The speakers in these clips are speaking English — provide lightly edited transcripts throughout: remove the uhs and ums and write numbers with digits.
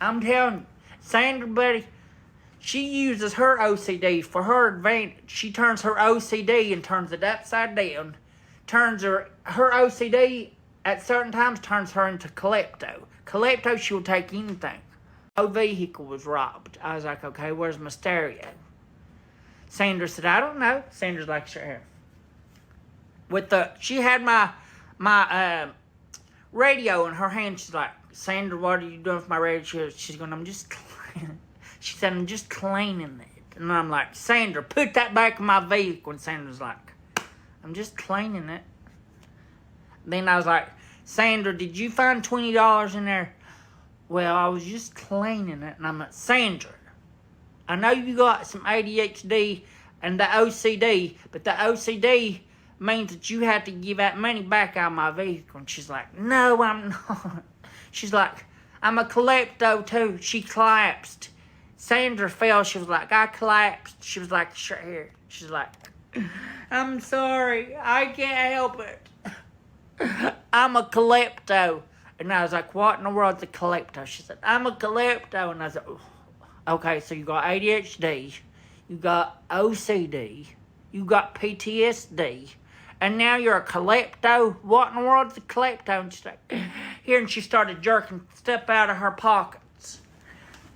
I'm telling you, Sandra, buddy, she uses her OCD for her advantage. She turns her OCD and turns it upside down. Turns her OCD at certain times turns her into Klepto. Klepto, she'll take anything. No vehicle was robbed. I was like, okay, where's my stereo? Sandra said, I don't know. Sandra's like, sure here. She had my radio in her hand. She's like, Sandra, what are you doing with my radio? She's going, I'm just cleaning. She said, I'm just cleaning it. And I'm like, Sandra, put that back in my vehicle. And Sandra's like, I'm just cleaning it. Then I was like, Sandra, did you find $20 in there? Well, I was just cleaning it. And I'm like, Sandra, I know you got some ADHD and the OCD, but the OCD means that you have to give that money back out of my vehicle. And she's like, no, I'm not. She's like, I'm a Klepto too. She collapsed. Sandra fell. She was like, I collapsed. She was like, sure here. She's like, I'm sorry. I can't help it. I'm a Klepto. And I was like, what in the world's a Klepto? She said, I'm a Klepto. And I said, okay, so you got ADHD, you got OCD, you got PTSD, and now you're a Klepto? What in the world's a Klepto? And she's like, here, and she started jerking stuff out of her pockets.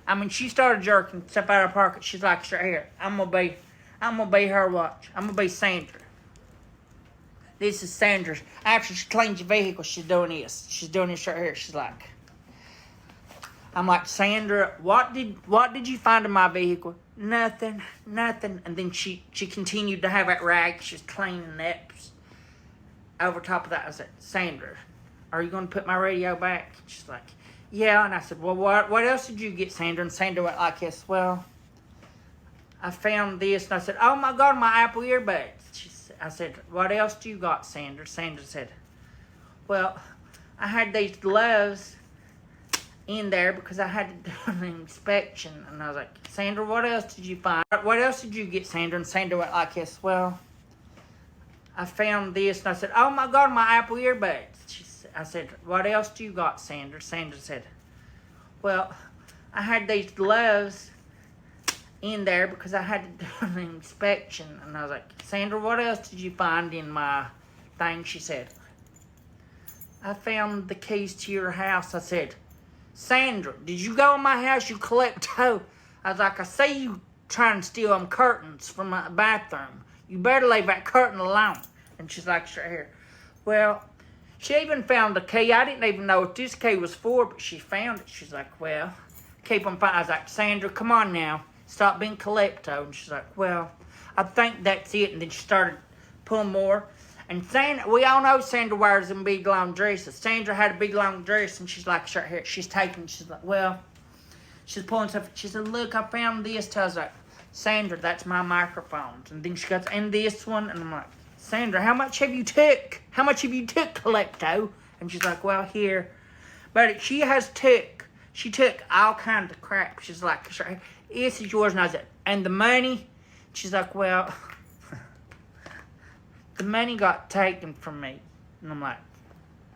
I mean, she started jerking stuff out of her pockets. She's like, sure, here, I'm gonna be her watch. I'm gonna be Sandra. This is Sandra's. After she cleans your vehicle, she's doing this. She's doing this right here. She's like, I'm like, Sandra, what did you find in my vehicle? Nothing. And then she continued to have that rag. She's cleaning up. Over top of that, I said, Sandra, are you going to put my radio back? She's like, yeah. And I said, well, what else did you get, Sandra? And Sandra went like this, well, I found this. And I said, oh my God, my Apple earbuds. I said, what else do you got, Sandra? Sandra said, well, I had these gloves in there because I had to do an inspection. And I was like, Sandra, what else did you find? What else did you get, Sandra? And Sandra went like this, well, I found this. And I said, oh my God, my Apple earbuds. I said, what else do you got, Sandra? Sandra said, well, I had these gloves in there because I had to do an inspection. And I was like, Sandra, what else did you find in my thing? She said, I found the keys to your house. I said, Sandra, did you go in my house, you Klepto? I was like, I see you trying to steal them curtains from my bathroom. You better leave that curtain alone. And she's like, sure here. Well, she even found the key. I didn't even know what this key was for, but she found it. She's like, well, keep them fine. I was like, Sandra, come on now. Stop being Klepto. And she's like, well, I think that's it. And then she started pulling more. And Sandra, we all know Sandra wears them big long dresses. Sandra had a big long dress, and she's like, sure, here. She's like, well, she's pulling stuff. She said, look, I found this. I was like, Sandra, that's my microphones. And then she goes, and this one. And I'm like, Sandra, how much have you took? How much have you took, Klepto? And she's like, well, here. But she took all kinds of crap. She's like, sure, this is yours. And I said, and the money? She's like, well, the money got taken from me. And I'm like,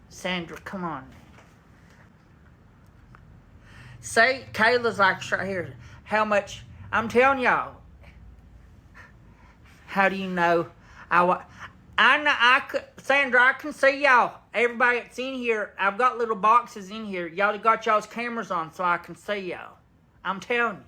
Sandra, come on. Say, Kayla's like, right here, how much, I'm telling y'all, how do you know? Sandra, I can see y'all. Everybody that's in here, I've got little boxes in here. Y'all got y'all's cameras on so I can see y'all. I'm telling you.